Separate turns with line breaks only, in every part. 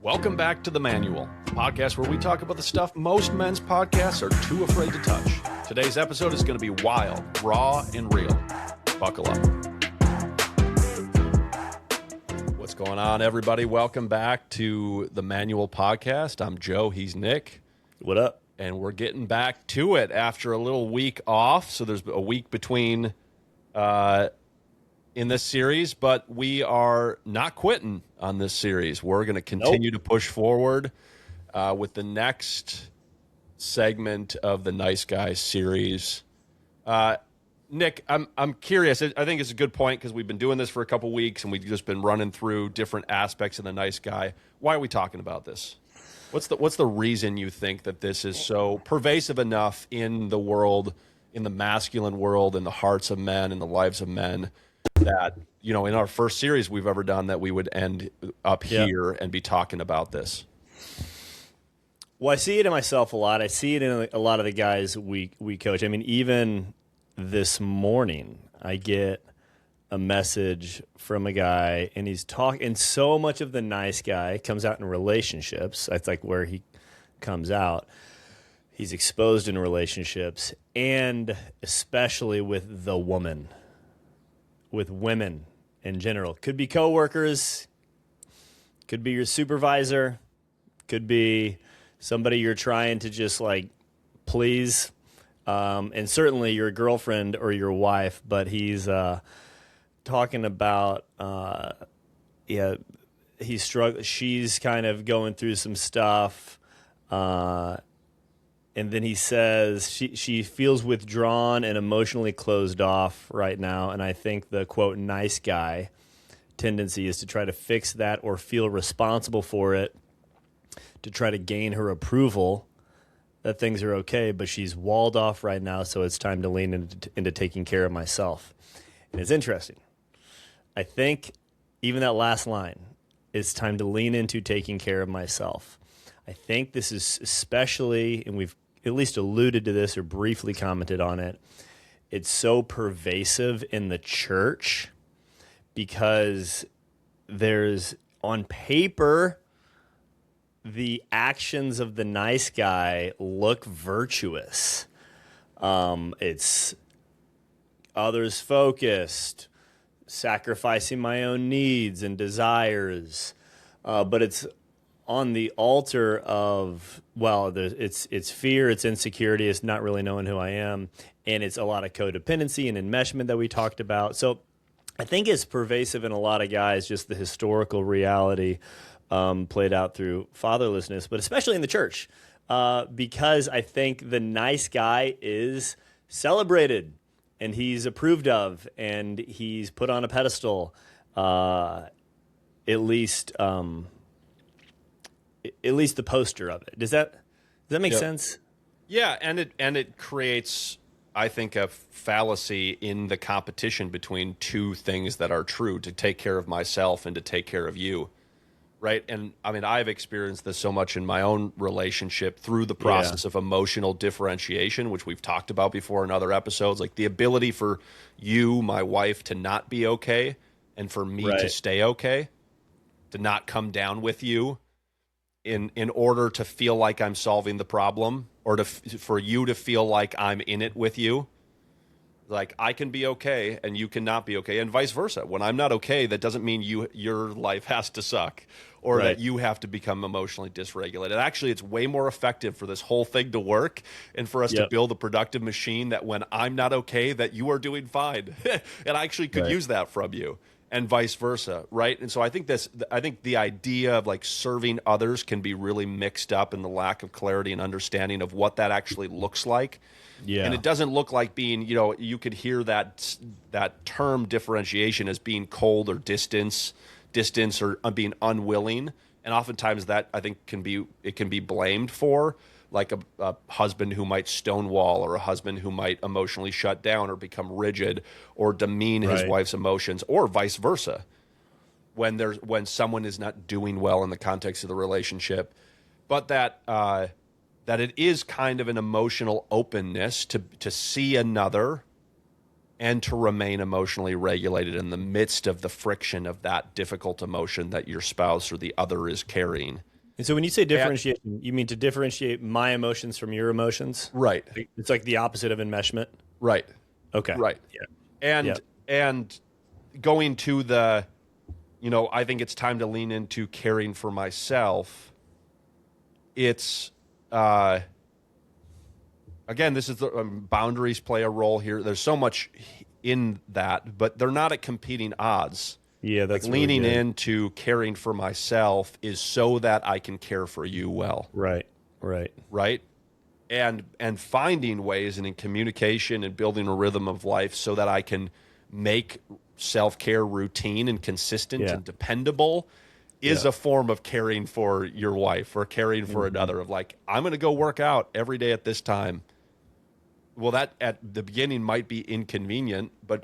Welcome back to The Manual, the podcast where we talk about the stuff most men's podcasts are too afraid to touch. Today's episode is going to be wild, raw, and real. Buckle up. What's going on, everybody? Welcome back to The Manual podcast. I'm Joe. He's Nick.
What up?
And we're getting back to it after a little week off. So there's a week between in this series, but we are not quitting on this series. We're going to continue to push forward with the next segment of the Nice Guys series. Nick, I'm curious. I think it's a good point because we've been doing this for a couple weeks and we've just been running through different aspects of the Nice Guy. Why are we talking about this? What's the reason you think that this is so pervasive enough in the world, in the masculine world, in the hearts of men, in the lives of men, that, you know, in our first series we've ever done, that we would end up here and be talking about this?
Well, I see it in myself a lot. I see it in a lot of the guys we coach. I mean, even this morning, I get a message from a guy, and he's talking, and so much of the nice guy comes out in relationships. That's like where he comes out. He's exposed in relationships, and especially with the woman, with women in general. Could be coworkers, could be your supervisor, could be somebody you're trying to just like please, and certainly your girlfriend or your wife. But he's talking about he's struggling. She's kind of going through some stuff, and then he says she feels withdrawn and emotionally closed off right now. And I think the, quote, nice guy tendency is to try to fix that or feel responsible for it, to try to gain her approval that things are okay. But she's walled off right now, so it's time to lean into taking care of myself. And it's interesting. I think even that last line, it's time to lean into taking care of myself. I think this is especially, and we've at least alluded to this or briefly commented on it, it's so pervasive in the church because there's, on paper, the actions of the nice guy look virtuous. It's others focused, sacrificing my own needs and desires, but it's on the altar of, well, it's fear, it's insecurity, it's not really knowing who I am, and it's a lot of codependency and enmeshment that we talked about. So I think it's pervasive in a lot of guys, just the historical reality played out through fatherlessness, but especially in the church, because I think the nice guy is celebrated and he's approved of and he's put on a pedestal, at least the poster of it. Does that make sense?
Yeah, and it creates, I think, a fallacy in the competition between two things that are true: to take care of myself and to take care of you, right? And I mean, I've experienced this so much in my own relationship through the process of emotional differentiation, which we've talked about before in other episodes, like the ability for you, my wife, to not be okay, and for me to stay okay, to not come down with you in order to feel like I'm solving the problem, or for you to feel like I'm in it with you. Like, I can be okay and you cannot be okay, and vice versa. When I'm not okay, that doesn't mean your life has to suck, or that you have to become emotionally dysregulated. Actually, it's way more effective for this whole thing to work and for us to build a productive machine that when I'm not okay, that you are doing fine. And I actually could use that from you, and vice versa, right? And so I think the idea of like serving others can be really mixed up in the lack of clarity and understanding of what that actually looks like. Yeah. And it doesn't look like being, you know, you could hear that term differentiation as being cold or distance or being unwilling. And oftentimes that, I think, can be blamed for, like a husband who might stonewall, or a husband who might emotionally shut down or become rigid or demean his wife's emotions, or vice versa, when someone is not doing well in the context of the relationship. But that it is kind of an emotional openness to see another and to remain emotionally regulated in the midst of the friction of that difficult emotion that your spouse or the other is carrying.
And so when you say differentiation, you mean to differentiate my emotions from your emotions?
Right.
It's like the opposite of enmeshment.
Right.
Okay.
Right.
Yeah.
And
Yeah.
and going to the, I think it's time to lean into caring for myself. It's again, this is the boundaries play a role here. There's so much in that, but they're not at competing odds.
Yeah,
Like
that's really
leaning
good.
into caring for myself is so that I can care for you well.
Right. Right.
Right. And finding ways and in communication and building a rhythm of life so that I can make self-care routine and consistent
Yeah.
and dependable is
Yeah.
a form of caring for your wife or caring for another, of like, I'm going to go work out every day at this time. Well, that at the beginning might be inconvenient, but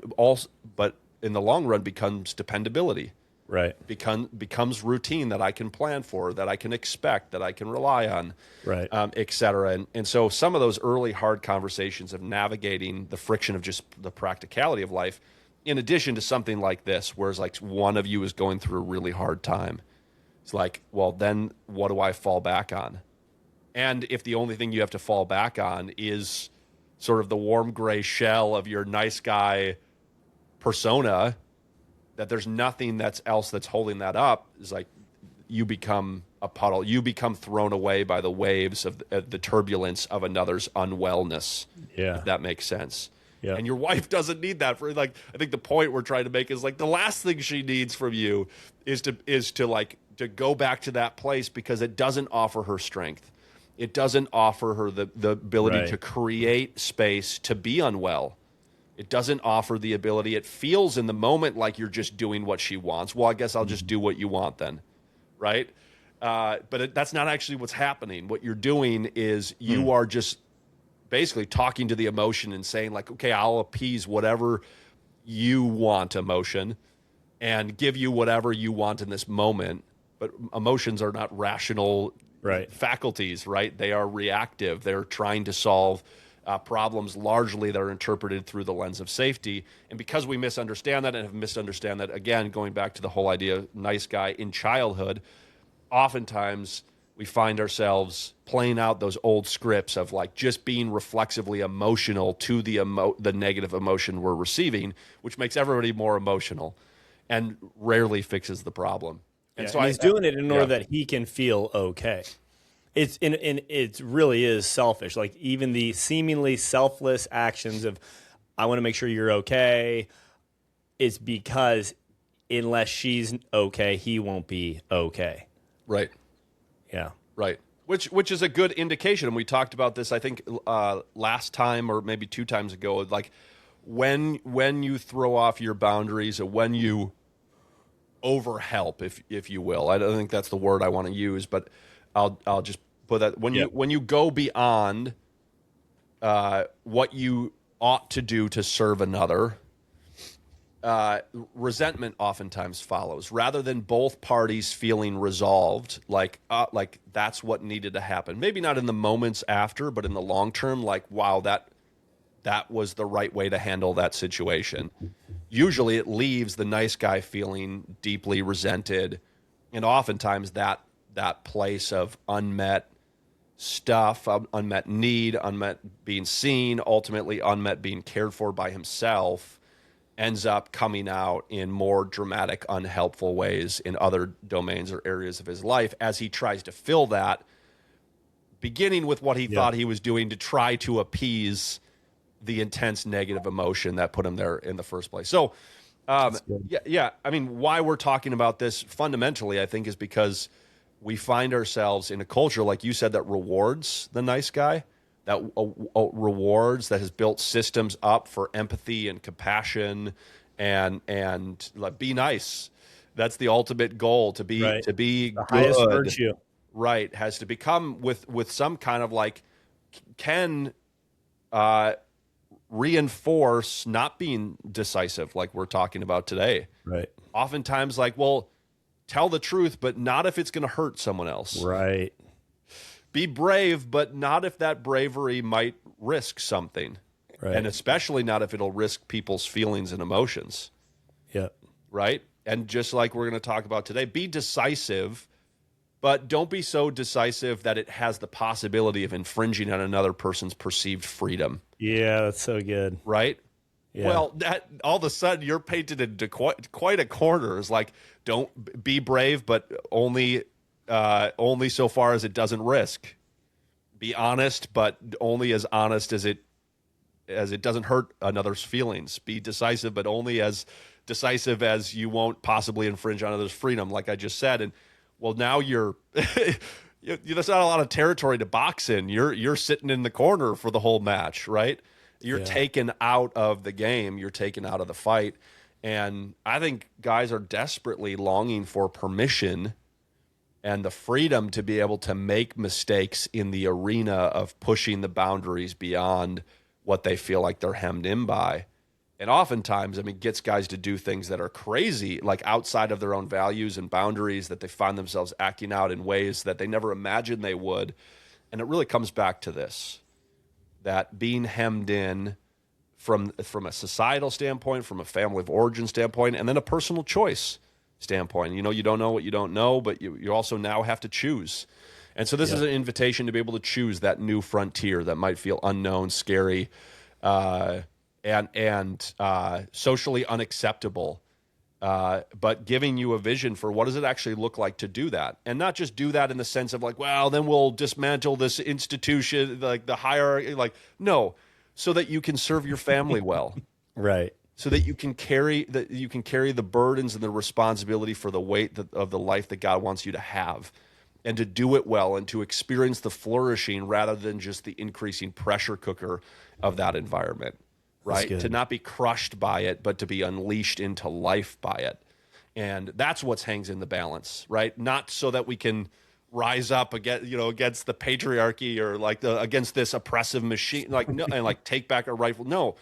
in the long run becomes dependability.
Right.
Becomes routine that I can plan for, that I can expect, that I can rely on,
Right.
et cetera. And so some of those early hard conversations of navigating the friction of just the practicality of life, in addition to something like this, where it's like one of you is going through a really hard time, it's like, well, then what do I fall back on? And if the only thing you have to fall back on is sort of the warm gray shell of your nice guy persona, that there's nothing that's holding that up, is like you become a puddle. You become thrown away by the waves of the turbulence of another's unwellness.
Yeah.
If that makes sense.
Yeah.
And your wife doesn't need that for, like, I think the point we're trying to make is like the last thing she needs from you is to go back to that place, because it doesn't offer her strength. It doesn't offer her the ability
Right.
to create space to be unwell. It doesn't offer the ability. It feels in the moment like you're just doing what she wants. Well, I guess I'll just do what you want then, right? But that's not actually what's happening. What you're doing is you are just basically talking to the emotion and saying, like, okay, I'll appease whatever you want, emotion, and give you whatever you want in this moment. But emotions are not rational
Right.
faculties, right? They are reactive. They're trying to solve problems largely that are interpreted through the lens of safety. And because we misunderstand that and have misunderstand that, again, going back to the whole idea of nice guy in childhood, oftentimes we find ourselves playing out those old scripts of like just being reflexively emotional to the negative emotion we're receiving, which makes everybody more emotional and rarely fixes the problem. And
Yeah,
so
and he's doing it in order that he can feel okay. It really is selfish. Like even the seemingly selfless actions of, I want to make sure you're okay, it's because unless she's okay, he won't be okay.
Right.
Yeah.
Right. Which is a good indication. And we talked about this, I think, last time or maybe 2 times ago. Like when you throw off your boundaries, or when you overhelp, if you will. I don't think that's the word I want to use, but I'll just put that when you go beyond what you ought to do to serve another. Resentment oftentimes follows, rather than both parties feeling resolved, like that's what needed to happen. Maybe not in the moments after, but in the long term, like, wow, that was the right way to handle that situation. Usually it leaves the nice guy feeling deeply resented, and oftentimes that place of unmet stuff, unmet need, unmet being seen, ultimately unmet being cared for by himself, ends up coming out in more dramatic, unhelpful ways in other domains or areas of his life as he tries to fill that, beginning with what he thought he was doing to try to appease the intense negative emotion that put him there in the first place. So, yeah. I mean, why we're talking about this fundamentally, I think, is because we find ourselves in a culture, like you said, that rewards the nice guy, that rewards, that has built systems up for empathy and compassion and like, be nice. That's the ultimate goal, to be
the
good.
highest virtue.
Right, has to become with some kind of like can reinforce not being decisive, like we're talking about today.
Right.
Oftentimes, like, well, tell the truth, but not if it's going to hurt someone else.
Right.
Be brave, but not if that bravery might risk something.
Right.
And especially not if it'll risk people's feelings and emotions.
Yeah.
Right? And just like we're going to talk about today, be decisive, but don't be so decisive that it has the possibility of infringing on another person's perceived freedom.
Yeah, that's so good.
Right?
Yeah.
Well, that all of a sudden you're painted into quite a corner. It's like, don't be brave, but only so far as it doesn't risk. Be honest, but only as honest as it doesn't hurt another's feelings. Be decisive, but only as decisive as you won't possibly infringe on others' freedom, like I just said. And well, now you're there's not a lot of territory to box in. You're sitting in the corner for the whole match, right? You're taken out of the game. You're taken out of the fight. And I think guys are desperately longing for permission and the freedom to be able to make mistakes in the arena of pushing the boundaries beyond what they feel like they're hemmed in by. And oftentimes, I mean, gets guys to do things that are crazy, like outside of their own values and boundaries, that they find themselves acting out in ways that they never imagined they would. And it really comes back to this, that being hemmed in from a societal standpoint, from a family of origin standpoint, and then a personal choice standpoint. You know, you don't know what you don't know, but you also now have to choose. And so this is an invitation to be able to choose that new frontier that might feel unknown, scary, and socially unacceptable, but giving you a vision for what does it actually look like to do that. And not just do that in the sense of like, well, then we'll dismantle this institution, like the hierarchy, like, no, so that you can serve your family well.
Right.
So that you can carry the burdens and the responsibility for the weight of the life that God wants you to have, and to do it well, and to experience the flourishing rather than just the increasing pressure cooker of that environment, right? To not be crushed by it, but to be unleashed into life by it. And that's what hangs in the balance, right? Not so that we can rise up against the patriarchy or like against this oppressive machine, like no, and like take back our rightful, no,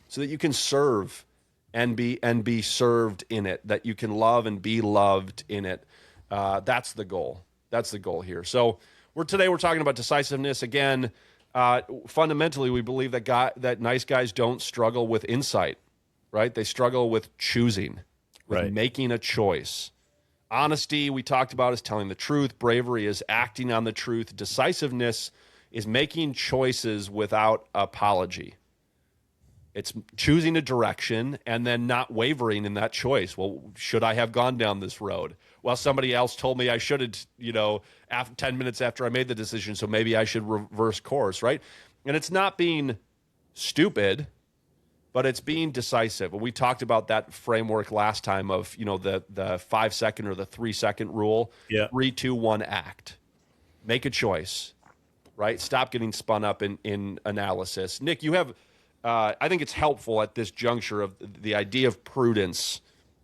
so that you can serve and be served in it, that you can love and be loved in it. That's the goal. That's the goal here. So today we're talking about decisiveness again. Fundamentally, we believe that nice guys don't struggle with insight, right? They struggle with choosing, with making a choice. Honesty, we talked about, is telling the truth. Bravery is acting on the truth. Decisiveness is making choices without apology. It's choosing a direction and then not wavering in that choice. Well, should I have gone down this road? Well, somebody else told me I should have, after 10 minutes after I made the decision, so maybe I should reverse course, right? And it's not being stupid, but it's being decisive. And we talked about that framework last time of, the 5-second or the 3-second rule.
Yeah.
3, 2, 1, act. Make a choice, right? Stop getting spun up in analysis. Nick, you have... I think it's helpful at this juncture of the idea of prudence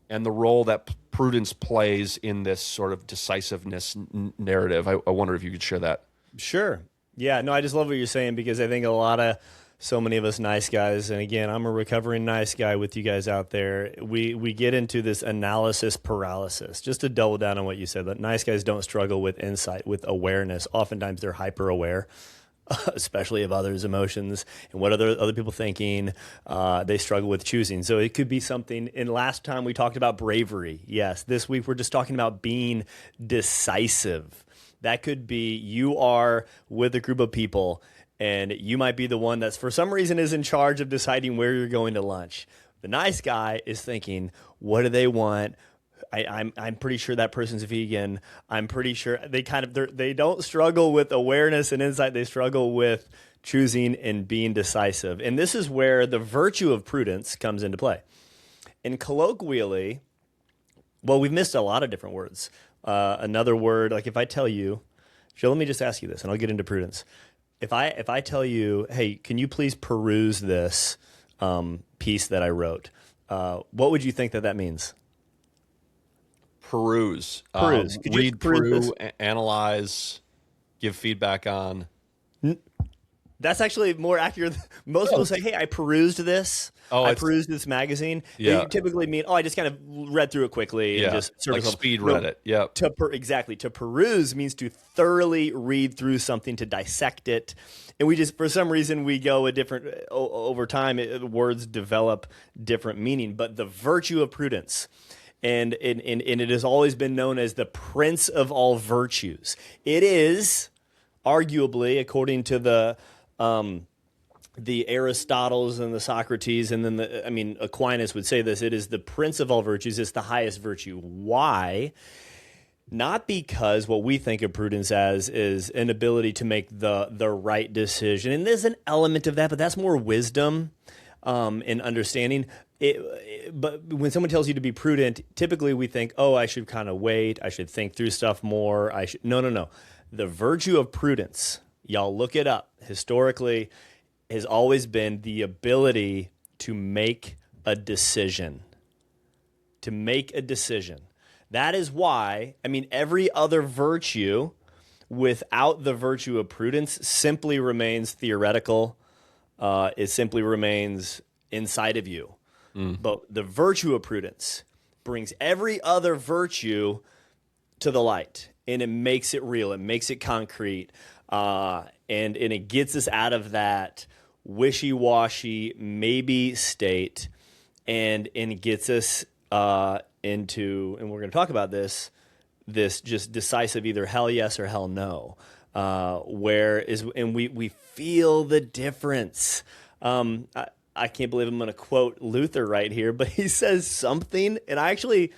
and the role that prudence plays in this sort of decisiveness narrative. I wonder if you could share that.
Sure. Yeah, no, I just love what you're saying, because I think so many of us nice guys, and again, I'm a recovering nice guy with you guys out there, we get into this analysis paralysis. Just to double down on what you said, that nice guys don't struggle with insight, with awareness. Oftentimes they're hyper aware, especially of others' emotions and what other people thinking. They struggle with choosing. So it could be something. And last time we talked about bravery. Yes, this week we're just talking about being decisive. That could be you are with a group of people, and you might be the one that's for some reason is in charge of deciding where you're going to lunch. The nice guy is thinking, what do they want? I'm pretty sure that person's vegan. I'm pretty sure they don't struggle with awareness and insight. They struggle with choosing and being decisive. And this is where the virtue of prudence comes into play. And colloquially, well, we've missed a lot of different words. Another word, like if I tell you, Joe, let me just ask you this, and I'll get into prudence. If I tell you, hey, can you please peruse this piece that I wrote? What would you think that means?
Peruse. Read through, analyze, give feedback on.
That's actually more accurate. Most people say, hey, I perused this. I perused this magazine.
Yeah.
They typically mean, I just kind of read through it quickly and just sort
like
of
speed read it. Yeah.
Exactly. To peruse means to thoroughly read through something, to dissect it. And we just, for some reason, we go a different, over time, words develop different meaning. But the virtue of prudence, and it has always been known as the prince of all virtues. It is arguably, according to the Aristotles and the Socrates, and then Aquinas would say this, it is the prince of all virtues. It's the highest virtue. Why? Not because what we think of prudence as is an ability to make the right decision. And there's an element of that, but that's more wisdom and understanding. But when someone tells you to be prudent, typically we think, oh, I should kind of wait. I should think through stuff more. No. The virtue of prudence, y'all look it up, historically, has always been the ability to make a decision. To make a decision. That is why, every other virtue without the virtue of prudence simply remains theoretical. It simply remains inside of you. But the virtue of prudence brings every other virtue to the light, and it makes it real. It makes it concrete, and it gets us out of that wishy-washy maybe state, and it gets us into, and we're going to talk about this just decisive either hell yes or hell no, and we feel the difference. I can't believe I'm going to quote Luther right here, but he says something, and I actually,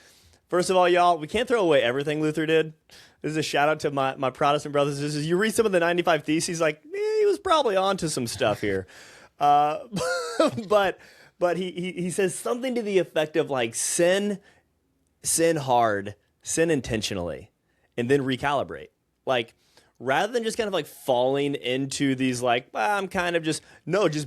first of all, y'all, we can't throw away everything Luther did. This is a shout out to my Protestant brothers. This is, you read some of the 95 Theses, like, he was probably onto some stuff here. But he says something to the effect of like sin hard, sin intentionally, and then recalibrate. Like, rather than just kind of like falling into these like, I'm kind of just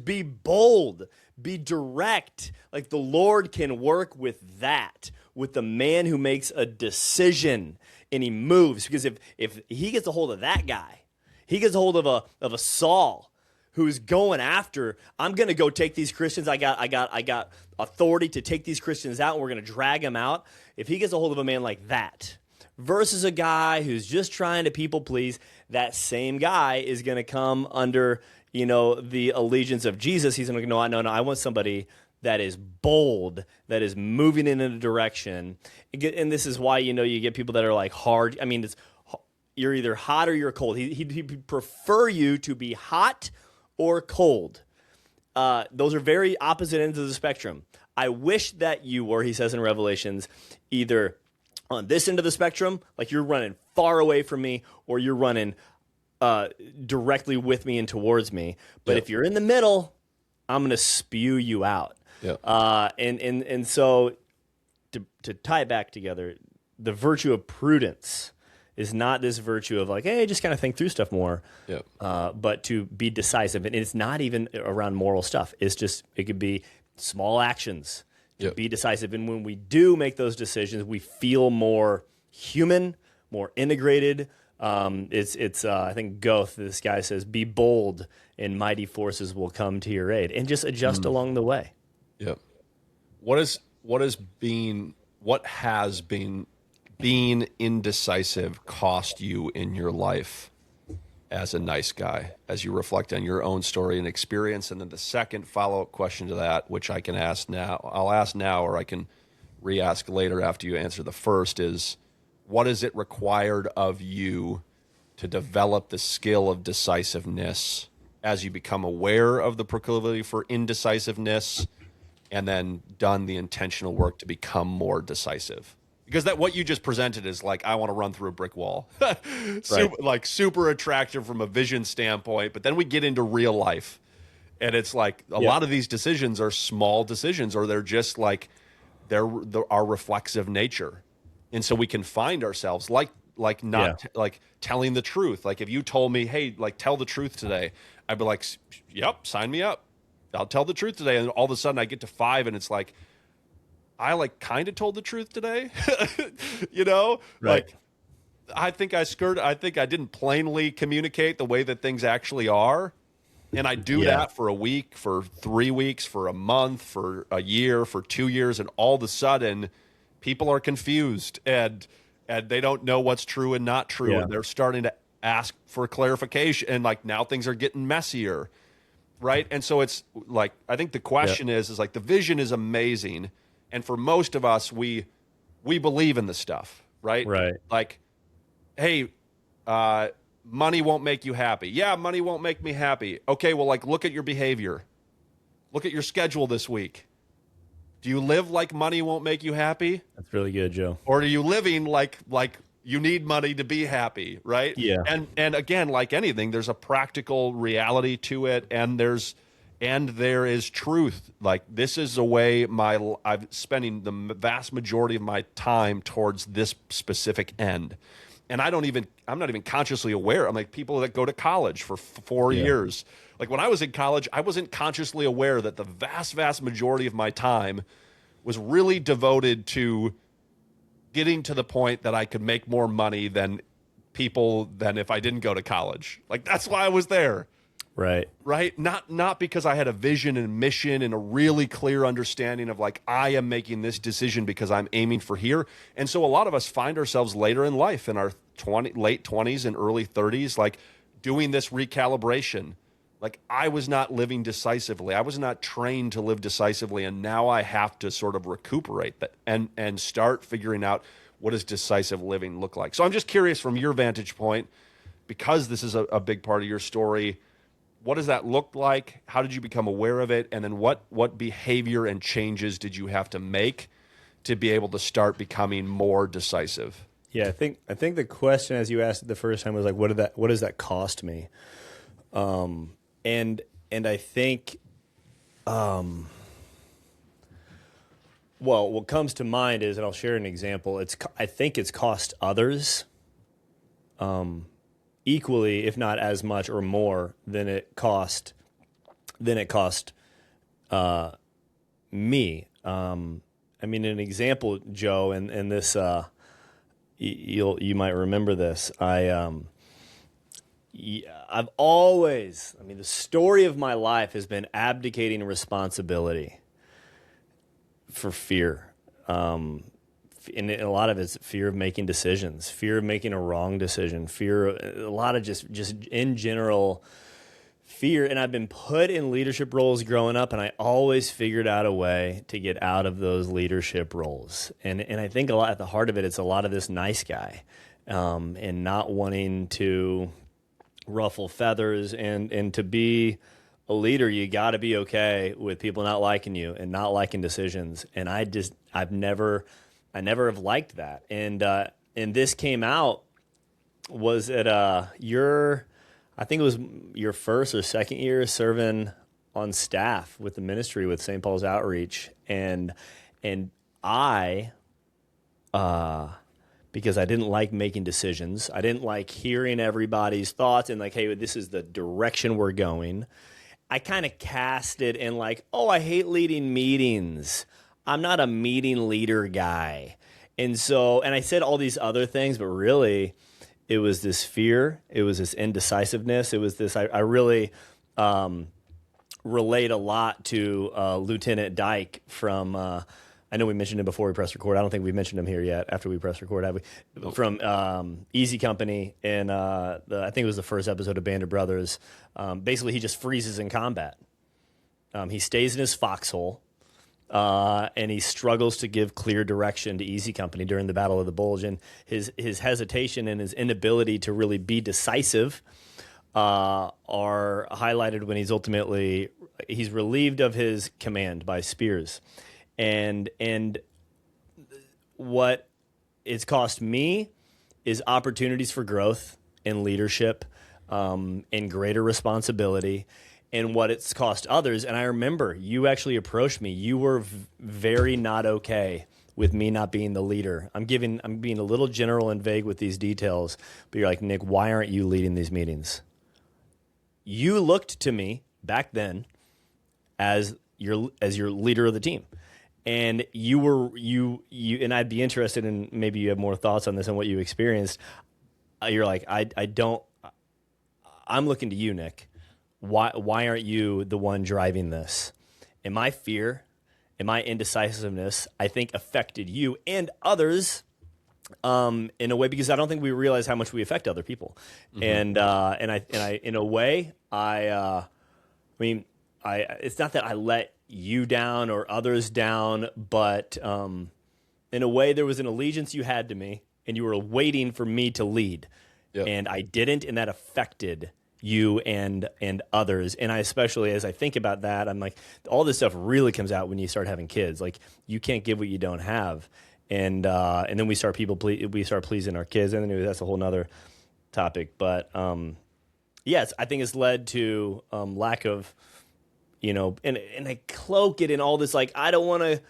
be bold, be direct. Like the Lord can work with that, with the man who makes a decision and he moves. Because if he gets a hold of that guy, he gets a hold of a Saul who's going after, I'm going to go take these Christians. I got authority to take these Christians out, and we're going to drag them out. If he gets a hold of a man like that versus a guy who's just trying to people please, that same guy is going to come under, the allegiance of Jesus. He's going to go, no, I want somebody that is bold, that is moving in a direction. And this is why, you get people that are like hard. You're either hot or you're cold. He'd prefer you to be hot or cold. Those are very opposite ends of the spectrum. I wish that you were, he says in Revelations, either on this end of the spectrum, like you're running far away from me, or you're running directly with me and towards me. But if you're in the middle, I'm going to spew you out.
Yep.
And so to tie it back together, the virtue of prudence is not this virtue of like, hey, just kind of think through stuff more, but to be decisive. And it's not even around moral stuff. It's just, it could be small actions to be decisive. And when we do make those decisions, we feel more human, more integrated. I think Goethe, this guy says, be bold and mighty forces will come to your aid, and just adjust along the way.
Yep. What has being indecisive cost you in your life as a nice guy, as you reflect on your own story and experience? And then the second follow-up question to that, which I can ask now, I'll ask now, or I can re-ask later after you answer the first, is what is it required of you to develop the skill of decisiveness as you become aware of the proclivity for indecisiveness and then done the intentional work to become more decisive? Because that what you just presented is like, I want to run through a brick wall. Super attractive from a vision standpoint, but then we get into real life, and it's like a lot of these decisions are small decisions, or they're just like they're our reflexive nature. And so we can find ourselves like telling the truth. Like if you told me, hey, like tell the truth today, I'd be like, yep, sign me up. I'll tell the truth today. And all of a sudden I get to 5 and it's like, I like kind of told the truth today, Right. Like I think I didn't plainly communicate the way that things actually are. And I do that for a week, for 3 weeks, for a month, for a year, for 2 years. And all of a sudden people are confused and they don't know what's true and not true. And they're starting to ask for clarification. And like now things are getting messier. Right. And so it's like, I think the question is like the vision is amazing. And for most of us, we we believe in the stuff, right?
Right.
Like, hey, money won't make you happy. Yeah, money won't make me happy. Okay, well, like, look at your behavior. Look at your schedule this week. Do you live like money won't make you happy?
That's really good, Joe.
Or are you living like you need money to be happy, right?
Yeah.
And again, like anything, there's a practical reality to it, and there is truth. Like, this is a way I'm spending the vast majority of my time towards this specific end. And I'm not even consciously aware. I'm like people that go to college for 4 years. Like when I was in college, I wasn't consciously aware that the vast, vast majority of my time was really devoted to getting to the point that I could make more money than if I didn't go to college. Like, that's why I was there.
Right.
Right? Not because I had a vision and mission and a really clear understanding of like, I am making this decision because I'm aiming for here. And so a lot of us find ourselves later in life in our late 20s and early 30s, like doing this recalibration. Like, I was not living decisively. I was not trained to live decisively. And now I have to sort of recuperate that and start figuring out what does decisive living look like. So I'm just curious from your vantage point, because this is a big part of your story, what does that look like? How did you become aware of it? And then what behavior and changes did you have to make to be able to start becoming more decisive?
Yeah, I think the question, as you asked it the first time, was like, what does that cost me? And I think, well, what comes to mind is, and I'll share an example. I think it's cost others, equally, if not as much or more than it cost me. I mean, an example, Joe, and this, you might remember this. I've always, I mean, the story of my life has been abdicating responsibility for fear. And a lot of it's fear of making decisions, fear of making a wrong decision, a lot of just in general fear. And I've been put in leadership roles growing up, and I always figured out a way to get out of those leadership roles. And I think a lot at the heart of it, it's a lot of this nice guy, and not wanting to ruffle feathers, and to be a leader, you got to be okay with people not liking you and not liking decisions. And I never have liked that. And this came out was at I think it was your first or second year serving on staff with the ministry with St. Paul's Outreach, and I because I didn't like making decisions. I didn't like hearing everybody's thoughts and like, hey, this is the direction we're going. I kind of cast it in like, oh, I hate leading meetings. I'm not a meeting leader guy. And I said all these other things, but really it was this fear. It was this indecisiveness. It was this, I really relate a lot to Lieutenant Dyke from, I know we mentioned him before we press record. I don't think we mentioned him here yet after we press record, have we? Nope. From Easy Company, and I think it was the first episode of Band of Brothers. Basically, he just freezes in combat. He stays in his foxhole, and he struggles to give clear direction to Easy Company during the Battle of the Bulge. And his hesitation and his inability to really be decisive are highlighted when he's relieved of his command by Spears. And what it's cost me is opportunities for growth and leadership, and greater responsibility. And what it's cost others, and I remember you actually approached me. You were very not okay with me not being the leader. I'm being a little general and vague with these details, but you're like, Nick, why aren't you leading these meetings? You looked to me back then as your leader of the team. And you and I'd be interested in, maybe you have more thoughts on this and what you experienced. You're like, I'm looking to you, Nick. Why aren't you the one driving this? And my fear and my indecisiveness, I think, affected you and others in a way, because I don't think we realize how much we affect other people. Mm-hmm. And I in a way, I mean, it's not that I let you down or others down, but In a way, there was an allegiance you had to me, and you were waiting for me to lead.
Yep.
And I didn't, and that affected you and others. And I, especially as I think about that, I'm like, all this stuff really comes out when you start having kids. Like, you can't give what you don't have. And then we start pleasing our kids, and then that's a whole nother topic. But yes, I think it's led to lack of, and I cloak it in all this, like, I don't want to,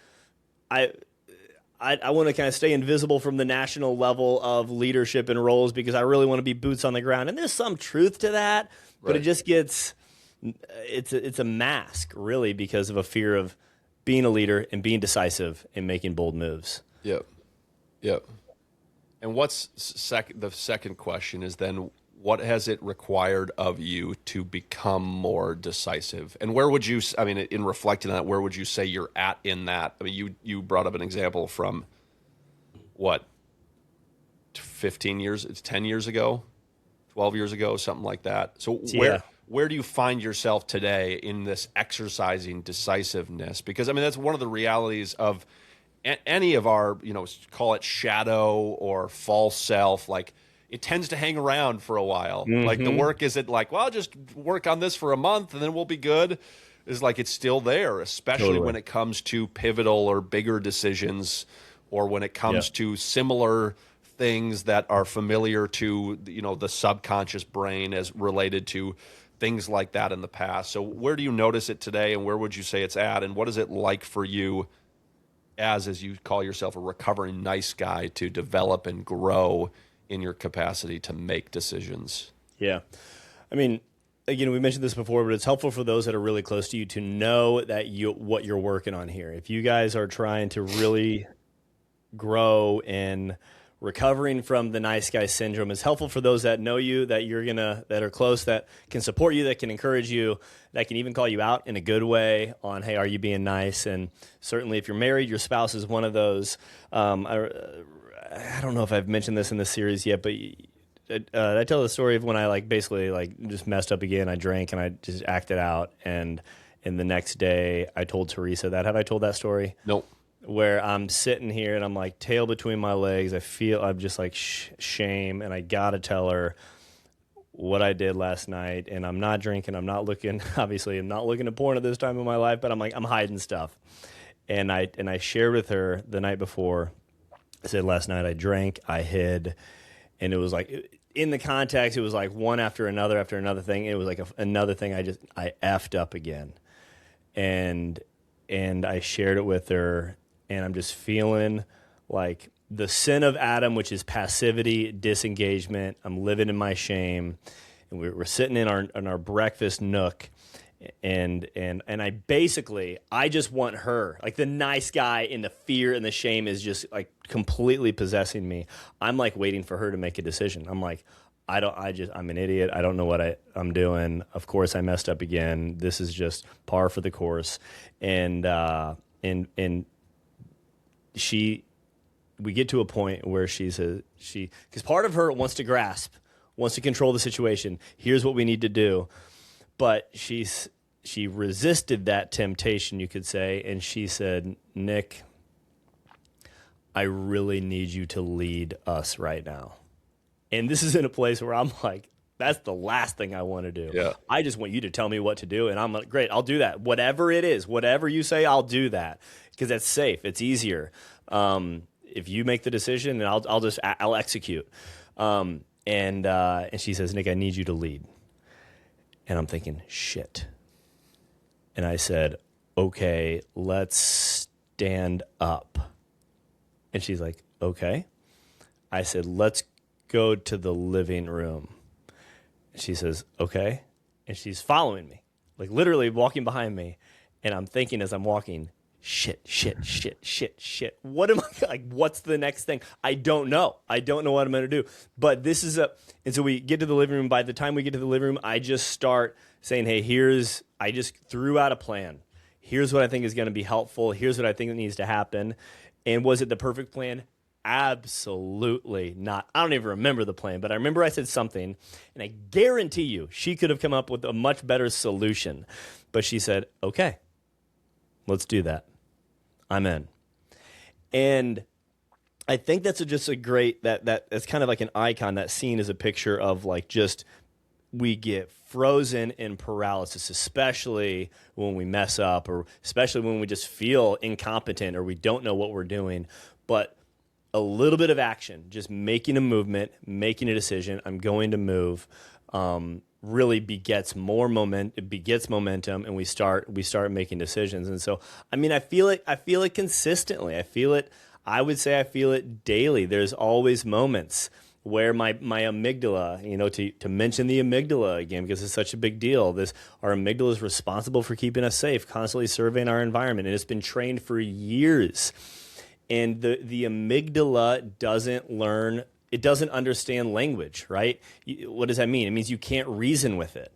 I want to kind of stay invisible from the national level of leadership and roles because I really want to be boots on the ground. And there's some truth to that, but it just gets, it's a mask, really, because of a fear of being a leader and being decisive and making bold moves.
Yep. And what's the second question is then, what has it required of you to become more decisive? And where would you, I mean, in reflecting on that, where would you say you're at in that? I mean, you brought up an example from, what, 15 years, it's 10 years ago, 12 years ago, something like that. So where do you find yourself today in this exercising decisiveness? Because, I mean, that's one of the realities of any of our, call it shadow or false self, like, it tends to hang around for a while. Mm-hmm. Like, the work isn't like, well, I'll just work on this for a month and then we'll be good. It's like, it's still there, especially when it comes to pivotal or bigger decisions, or when it comes to similar things that are familiar to, the subconscious brain as related to things like that in the past. So where do you notice it today, and where would you say it's at? And what is it like for you as you call yourself a recovering nice guy, to develop and grow in your capacity to make decisions?
Yeah. I mean, again, we mentioned this before, but it's helpful for those that are really close to you to know that what you're working on here. If you guys are trying to really grow in recovering from the nice guy syndrome, it's helpful for those that know you, that are close, that can support you, that can encourage you, that can even call you out in a good way on, hey, are you being nice? And certainly if you're married, your spouse is one of those. I don't know if I've mentioned this in this series yet, but I tell the story of when I basically just messed up again. I drank and I just acted out, and the next day I told Teresa that. Have I told that story?
Nope.
Where I'm sitting here and I'm like tail between my legs. I'm just like shame, and I gotta tell her what I did last night. And I'm not drinking. I'm not looking. Obviously, I'm not looking at porn at this time in my life. But I'm hiding stuff. And I shared with her the night before. I said, last night I drank, I hid, and it was like, in the context, it was like one after another thing. It was like another thing I effed up again. And I shared it with her, and I'm just feeling like the sin of Adam, which is passivity, disengagement. I'm living in my shame, and we're sitting in our breakfast nook. And I just want her, like the nice guy, and the fear and the shame is just like completely possessing me. I'm like waiting for her to make a decision. I'm like, I'm an idiot. I don't know what I'm doing. Of course I messed up again. This is just par for the course. And we get to a point where because part of her wants to grasp, wants to control the situation. Here's what we need to do. But she resisted that temptation, you could say, and she said, Nick, I really need you to lead us right now. And this is in a place where I'm like, that's the last thing I want to do.
Yeah.
I just want you to tell me what to do, and I'm like, great, I'll do that. Whatever it is, whatever you say, I'll do that, because that's safe. It's easier. If you make the decision, and I'll execute. And she says, Nick, I need you to lead. And I'm thinking, shit. And I said, okay, let's stand up. And she's like, okay. I said, let's go to the living room. And she says, okay. And she's following me, like literally walking behind me. And I'm thinking as I'm walking, shit. What am I, like, what's the next thing? I don't know what I'm going to do. But and so we get to the living room. By the time we get to the living room, I just start saying, hey, I just threw out a plan. Here's what I think is going to be helpful. Here's what I think needs to happen. And was it the perfect plan? Absolutely not. I don't even remember the plan, but I remember I said something, and I guarantee you she could have come up with a much better solution. But she said, okay, let's do that. I'm in. And I think that's just a great that's kind of like an icon. That scene is a picture of like just we get frozen in paralysis, especially when we mess up, or especially when we just feel incompetent or we don't know what we're doing. But a little bit of action, just making a movement, making a decision. I'm going to move. Really begets more it begets momentum, and we start making decisions. And so, I mean, I feel it. I feel it consistently. I feel it. I would say I feel it daily. There's always moments where my amygdala, to mention the amygdala again, because it's such a big deal. Our amygdala is responsible for keeping us safe, constantly surveying our environment, and it's been trained for years. And the amygdala doesn't learn, it doesn't understand language, right? What does that mean? It means you can't reason with it.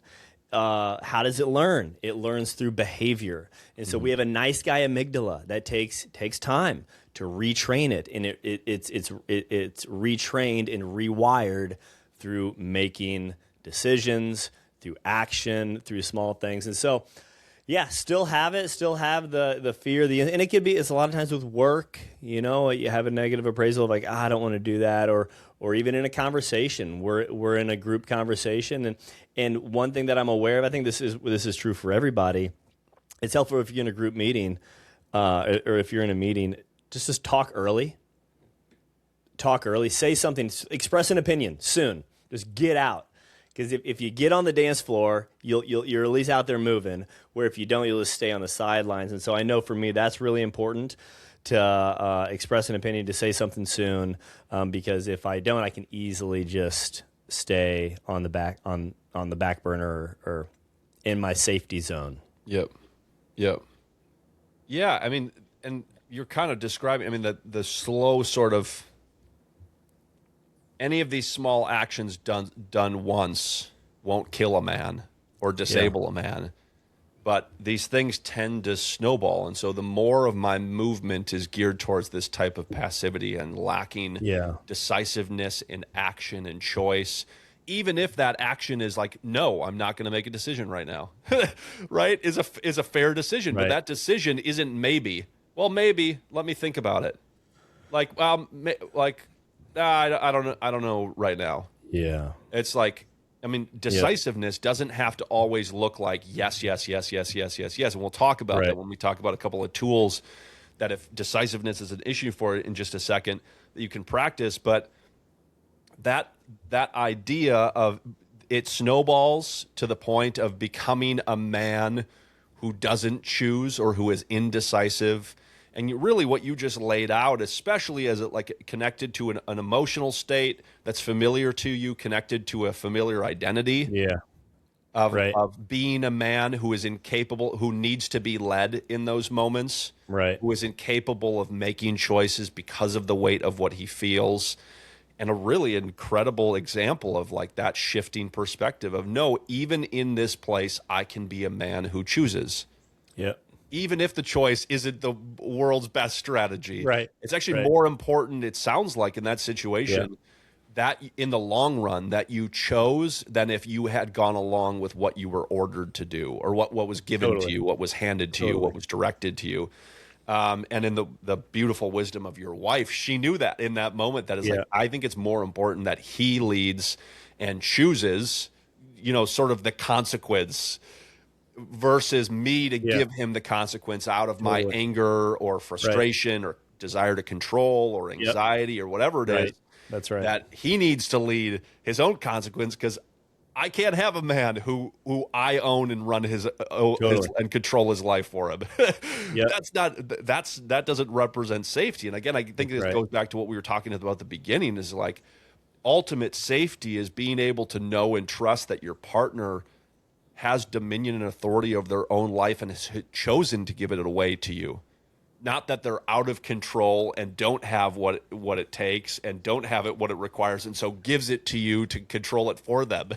How does it learn? It learns through behavior. And so we have a nice guy amygdala that takes time to retrain it, and it's retrained and rewired through making decisions, through action, through small things. And so, yeah, still have the fear, and it could be, it's a lot of times with work, you have a negative appraisal of like, I don't want to do that, or even in a conversation, we're in a group conversation, and one thing that I'm aware of, I think this is true for everybody. It's helpful if you're in a group meeting, or if you're in a meeting, just talk early. Say something, express an opinion soon. Just get out. Because if you get on the dance floor, you're at least out there moving. Where if you don't, you'll just stay on the sidelines. And so I know for me that's really important to express an opinion, to say something soon. Because if I don't, I can easily just stay on the back burner, or in my safety zone.
Yep. Yeah, I mean, and you're kind of describing, I mean, the slow sort of, any of these small actions done once won't kill a man or disable a man, but these things tend to snowball. And so the more of my movement is geared towards this type of passivity and lacking decisiveness in action and choice, even if that action is like, no, I'm not going to make a decision right now, right, is a fair decision. Right. But that decision isn't maybe. Well, maybe, let me think about it. Like, I don't know right now.
Yeah.
It's like, I mean, decisiveness doesn't have to always look like yes. And we'll talk about that when we talk about a couple of tools that, if decisiveness is an issue for it, in just a second, that you can practice. But that idea of it snowballs to the point of becoming a man who doesn't choose or who is indecisive. And really what you just laid out, especially as it like connected to an emotional state that's familiar to you, connected to a familiar identity of being a man who is incapable, who needs to be led in those moments, who is incapable of making choices because of the weight of what he feels. And a really incredible example of like that shifting perspective of, no, even in this place, I can be a man who chooses.
Yep.
Even if the choice isn't the world's best strategy.
Right.
It's actually more important, it sounds like, in that situation, that in the long run, that you chose than if you had gone along with what you were ordered to do, or what was given to you, what was handed to you, what was directed to you. And in the beautiful wisdom of your wife, she knew that in that moment, that is like, I think it's more important that he leads and chooses, sort of the consequence, versus me to give him the consequence out of my anger or frustration or desire to control or anxiety or whatever it is.
That's right.
That he needs to lead his own consequence, because I can't have a man who I own and run his and control his life for him. That doesn't represent safety. And again, I think this goes back to what we were talking about at the beginning, is like, ultimate safety is being able to know and trust that your partner has dominion and authority over their own life and has chosen to give it away to you. Not that they're out of control and don't have what it takes and don't have what it requires, and so gives it to you to control it for them,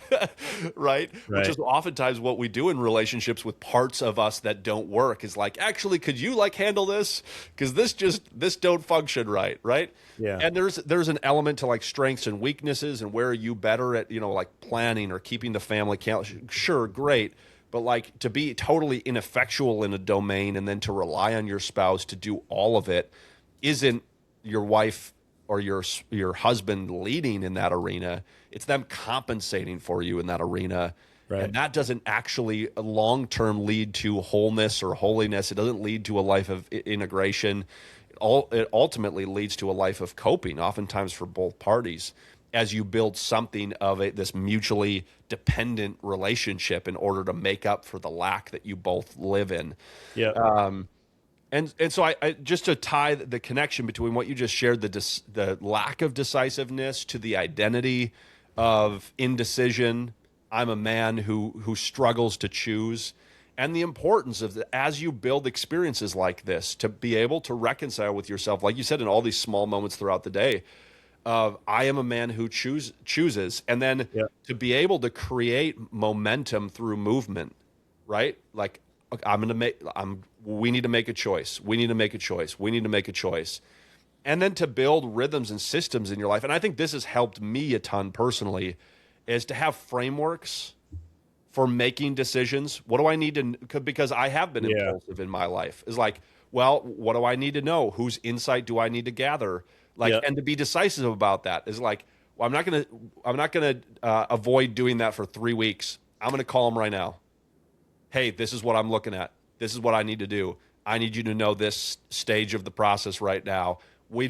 right? Which is oftentimes what we do in relationships with parts of us that don't work, is like, actually, could you like handle this? Because this don't function right? Yeah. And there's an element to like strengths and weaknesses, and where are you better at, like planning or keeping the family count? Sure, great. But like, to be totally ineffectual in a domain and then to rely on your spouse to do all of it, isn't your wife or your husband leading in that arena. It's them compensating for you in that arena.
Right.
And that doesn't actually long term lead to wholeness or holiness. It doesn't lead to a life of integration. It ultimately leads to a life of coping, oftentimes for both parties, as you build something of this mutually dependent relationship in order to make up for the lack that you both live in.
Yeah.
And so I just to tie the connection between what you just shared, the lack of decisiveness, to the identity of indecision. I'm a man who struggles to choose, and the importance of as you build experiences like this, to be able to reconcile with yourself, like you said, in all these small moments throughout the day. Of I am a man who chooses, and then
Yeah.
to be able to create momentum through movement, right? Like, okay, we need to make a choice. We need to make a choice. We need to make a choice. And then to build rhythms and systems in your life. And I think this has helped me a ton personally, is to have frameworks for making decisions. What do I need to, because I have been
Yeah.
impulsive in my life, is like, well, what do I need to know? Whose insight do I need to gather? Like,
Yeah.
and to be decisive about that is like, well, I'm not gonna avoid doing that for 3 weeks. I'm gonna call them right now. Hey, this is what I'm looking at. This is what I need to do. I need you to know this stage of the process right now. We're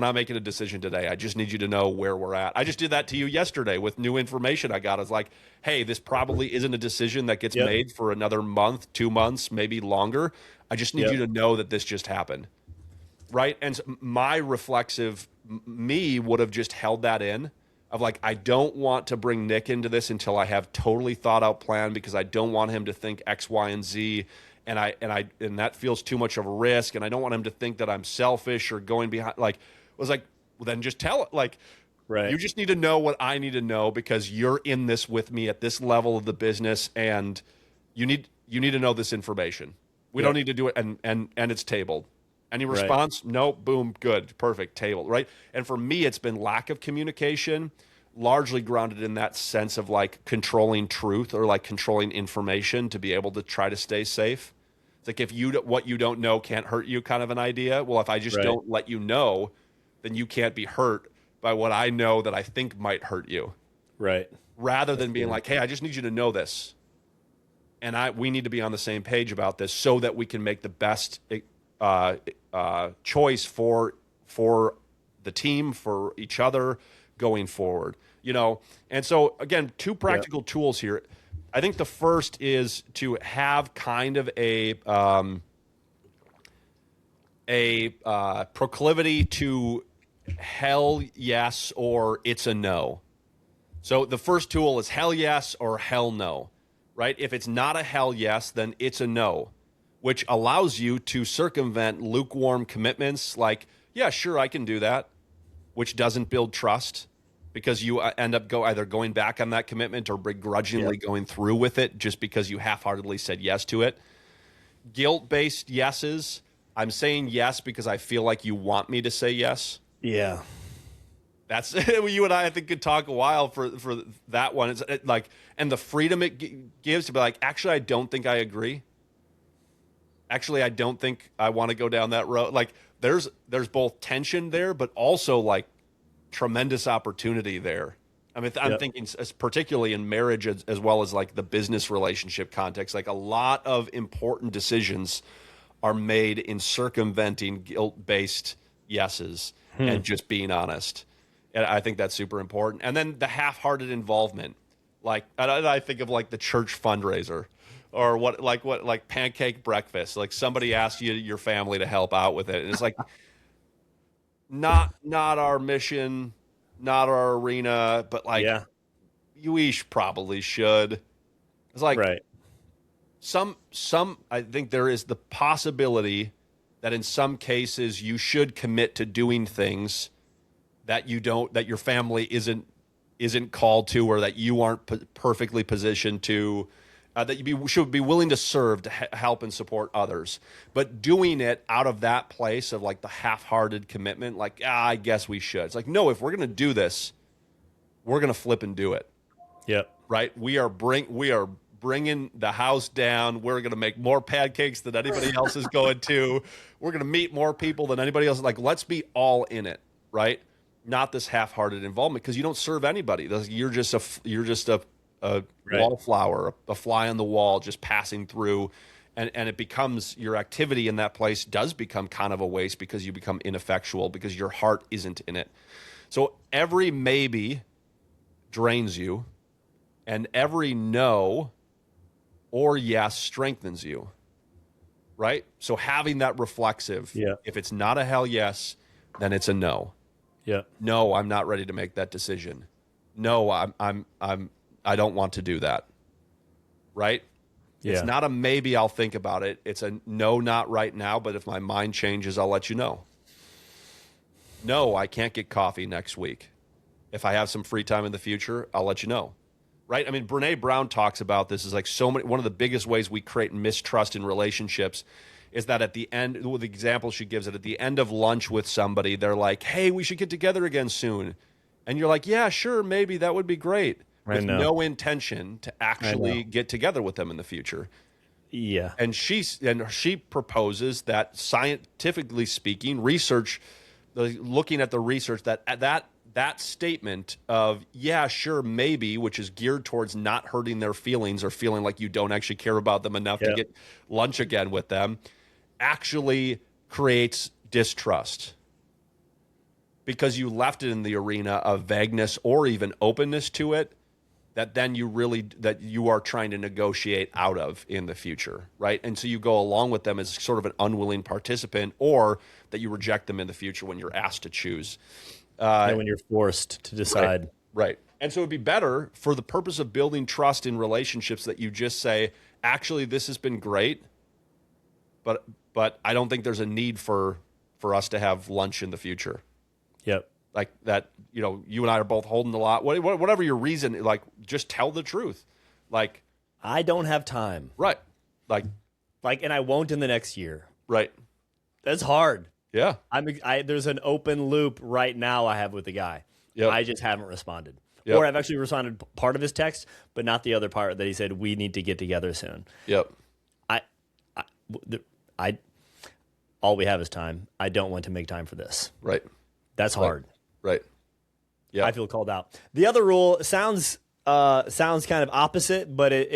not making a decision today. I just need you to know where we're at. I just did that to you yesterday with new information I got. I was like, hey, this probably isn't a decision that gets
Yep.
made for another month, 2 months, maybe longer. I just need
Yep.
you to know that this just happened. Right. And my reflexive me would have just held that in, of like, I don't want to bring Nick into this until I have totally thought out plan, because I don't want him to think X, Y, and Z. And that feels too much of a risk. And I don't want him to think that I'm selfish or going behind. Like, was like, well, then just tell it. Like,
Right.
you just need to know what I need to know, because you're in this with me at this level of the business, and you need to know this information. We
Yep.
don't need to do it, and it's tabled. Any
Right.
response? No. Boom. Good. Perfect. Tabled. Right. And for me, it's been lack of communication, largely grounded in that sense of like controlling truth, or like controlling information to be able to try to stay safe. It's like, if what you don't know can't hurt you, kind of an idea. Well, if I just
Right.
don't let you know, then you can't be hurt by what I know that I think might hurt you.
Right.
Rather than
That's
being
good.
like, hey, I just need you to know this, and we need to be on the same page about this, so that we can make the best choice for the team, for each other going forward. And so again, two practical tools here. I think the first is to have kind of a proclivity to hell yes or it's a no. So the first tool is hell yes or hell no, right? If it's not a hell yes, then it's a no, which allows you to circumvent lukewarm commitments like, yeah, sure, I can do that, which doesn't build trust, because you end up either going back on that commitment or begrudgingly going through with it just because you half-heartedly said yes to it. Guilt-based yeses. I'm saying yes because I feel like you want me to say yes.
Yeah.
That's you and I think could talk a while for that one. It's like, and the freedom it gives to be like, actually, I don't think I agree. Actually, I don't think I want to go down that road. Like, there's both tension there, but also like tremendous opportunity there. I mean, I'm thinking particularly in marriage as well as like the business relationship context. Like, a lot of important decisions are made in circumventing guilt-based yeses and just being honest. And I think that's super important. And then the half-hearted involvement. Like, I think of like the church fundraiser, or like pancake breakfast. Like, somebody asks your family to help out with it, and it's like, not our mission, not our arena, but like, we probably should. It's like,
Right.
some I think there is the possibility that in some cases you should commit to doing things that your family isn't called to, or that you aren't perfectly positioned to, that you should be willing to serve, to help and support others, but doing it out of that place of like the half-hearted commitment, like, I guess we should. It's like, no, if we're going to do this, we're going to flip and do it.
Yep.
Right? We are bringing the house down. We're going to make more pancakes than anybody else is going to. We're going to meet more people than anybody else. Like, let's be all in it, right? not this half-hearted involvement, because you don't serve anybody. You're just a
Right.
wallflower, a fly on the wall, just passing through, and it becomes, your activity in that place does become kind of a waste because you become ineffectual because your heart isn't in it. So every maybe drains you, and every no or yes strengthens you. Right? So having that reflexive,
Yeah.
if it's not a hell yes, then it's a no.
Yeah.
No, I'm not ready to make that decision. No, I don't want to do that. Right? It's
Yeah.
not a maybe, I'll think about it. It's a no, not right now, but if my mind changes, I'll let you know. No, I can't get coffee next week. If I have some free time in the future, I'll let you know. Right? I mean, Brene Brown talks about this as like so many, one of the biggest ways we create mistrust in relationships is that at the end, well, the example she gives it, at the end of lunch with somebody, they're like, hey, we should get together again soon. And you're like, yeah, sure, maybe that would be great.
I
With
know.
no intention to actually
know.
get together with them in the future.
Yeah.
And she proposes that, scientifically speaking, research, looking at the research, that statement of yeah, sure, maybe, which is geared towards not hurting their feelings or feeling like you don't actually care about them enough to
Yep.
get lunch again with them, actually creates distrust because you left it in the arena of vagueness or even openness to it, that then you are trying to negotiate out of in the future, right? And so you go along with them as sort of an unwilling participant, or that you reject them in the future when you're asked to choose.
And when you're forced to decide.
Right. And so it'd be better, for the purpose of building trust in relationships, that you just say, actually, this has been great, but I don't think there's a need for us to have lunch in the future.
Yep.
Like that, you and I are both holding a lot. Whatever your reason, like, just tell the truth. Like,
I don't have time.
right. Like,
And I won't in the next year.
right.
That's hard.
Yeah.
There's an open loop right now I have with the guy.
Yep.
I just haven't responded.
Yep.
Or I've actually responded part of his text, but not the other part that he said, we need to get together soon.
Yep.
All we have is time. I don't want to make time for this.
Right.
That's hard.
Right. Yeah.
I feel called out. The other rule sounds kind of opposite, but you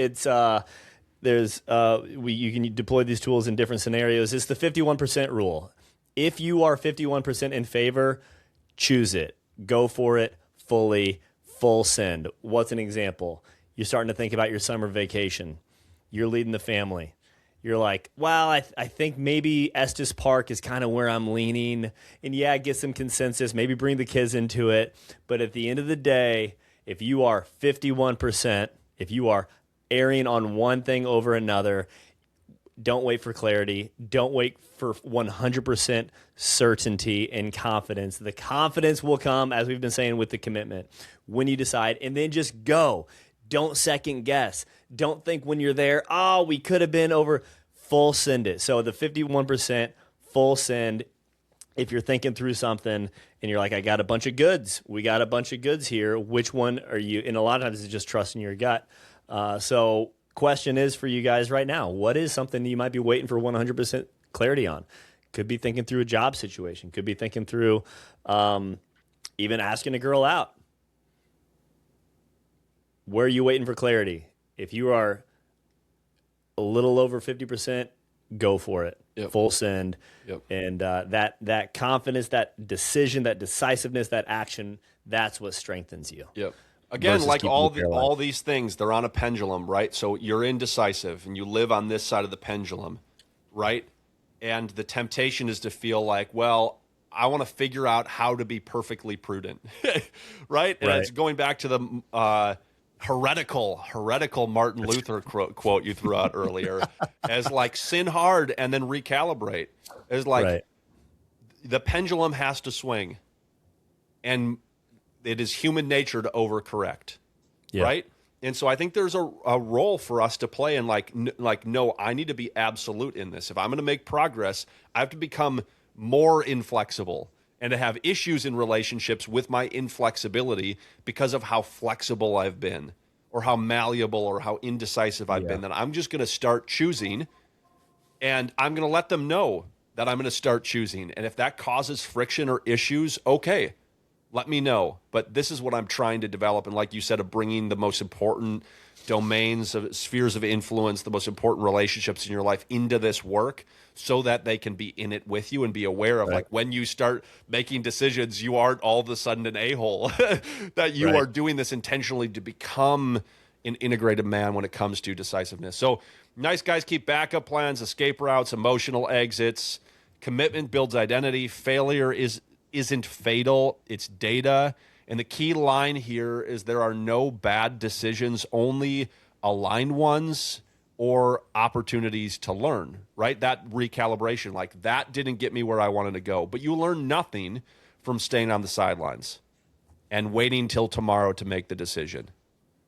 can deploy these tools in different scenarios. It's the 51% rule. If you are 51% in favor, choose it. Go for it fully, full send. What's an example? You're starting to think about your summer vacation. You're leading the family. You're like, well, I think maybe Estes Park is kind of where I'm leaning. And yeah, get some consensus, maybe bring the kids into it. But at the end of the day, if you are 51%, if you are erring on one thing over another, don't wait for clarity. Don't wait for 100% certainty and confidence. The confidence will come, as we've been saying, with the commitment when you decide, and then just go. Don't second guess. Don't think when you're there, oh, we could have been over. Full send it. So the 51% full send, if you're thinking through something and you're like, I got a bunch of goods. We got a bunch of goods here. Which one are you? And a lot of times it's just trusting your gut. So question is for you guys right now, what is something you might be waiting for 100% clarity on? Could be thinking through a job situation. Could be thinking through even asking a girl out. Where are you waiting for clarity? If you are a little over 50%, go for it.
Yep.
Full send.
Yep.
And that confidence, that decision, that decisiveness, that action, that's what strengthens you.
Yep. Again,
Versus
like
keeping
all these things, they're on a pendulum, right? So you're indecisive and you live on this side of the pendulum, right? And the temptation is to feel like, well, I want to figure out how to be perfectly prudent, right? And it's going back to the heretical Martin Luther quote you threw out earlier, as like sin hard and then recalibrate. As like the pendulum has to swing, and it is human nature to overcorrect, right? And so I think there's a role for us to play in no, I need to be absolute in this. If I'm going to make progress, I have to become more inflexible and to have issues in relationships with my inflexibility because of how flexible I've been or how malleable or how indecisive I've been, that I'm just going to start choosing, and I'm going to let them know that I'm going to start choosing. And if that causes friction or issues, okay, let me know. But this is what I'm trying to develop. And like you said, of bringing the most important domains of spheres of influence, the most important relationships in your life into this work so that they can be in it with you and be aware of
Right.
like when you start making decisions, you aren't all of a sudden an a-hole, that you
Right.
are doing this intentionally to become an integrated man when it comes to decisiveness. So nice guys keep backup plans, escape routes, emotional exits. Commitment builds identity. Failure isn't fatal, it's data. And the key line here is there are no bad decisions, only aligned ones or opportunities to learn, right? That recalibration, like that didn't get me where I wanted to go. But you learn nothing from staying on the sidelines and waiting till tomorrow to make the decision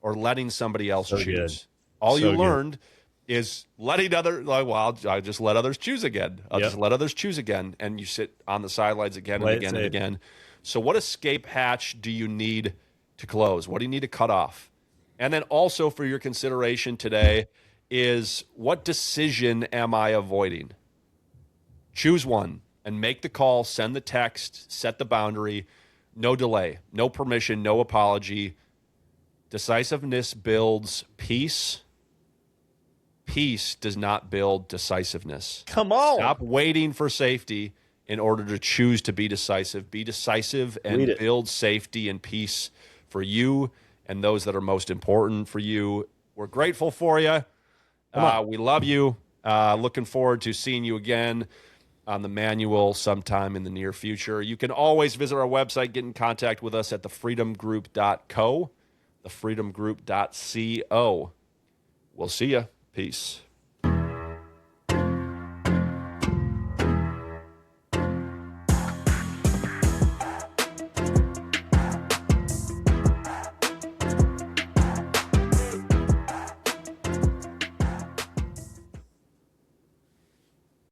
or letting somebody else
So
choose.
good.
All you
So good.
learned is letting other, like, well, I just let others choose again. I'll
Yep.
just let others choose again. And you sit on the sidelines again
Play
and
it
again and
safe.
again. So what escape hatch do you need to close? What do you need to cut off? And then also for your consideration today is what decision am I avoiding? Choose one and make the call, send the text, set the boundary. No delay, no permission, no apology. Decisiveness builds peace. Peace does not build decisiveness.
Come on.
Stop waiting for safety in order to choose to be decisive. Be decisive and
Read it.
build safety and peace for you and those that are most important for you. We're grateful for you. We love you. Looking forward to seeing you again on the manual sometime in the near future. You can always visit our website, get in contact with us at thefreedomgroup.co, thefreedomgroup.co. We'll see you. Peace.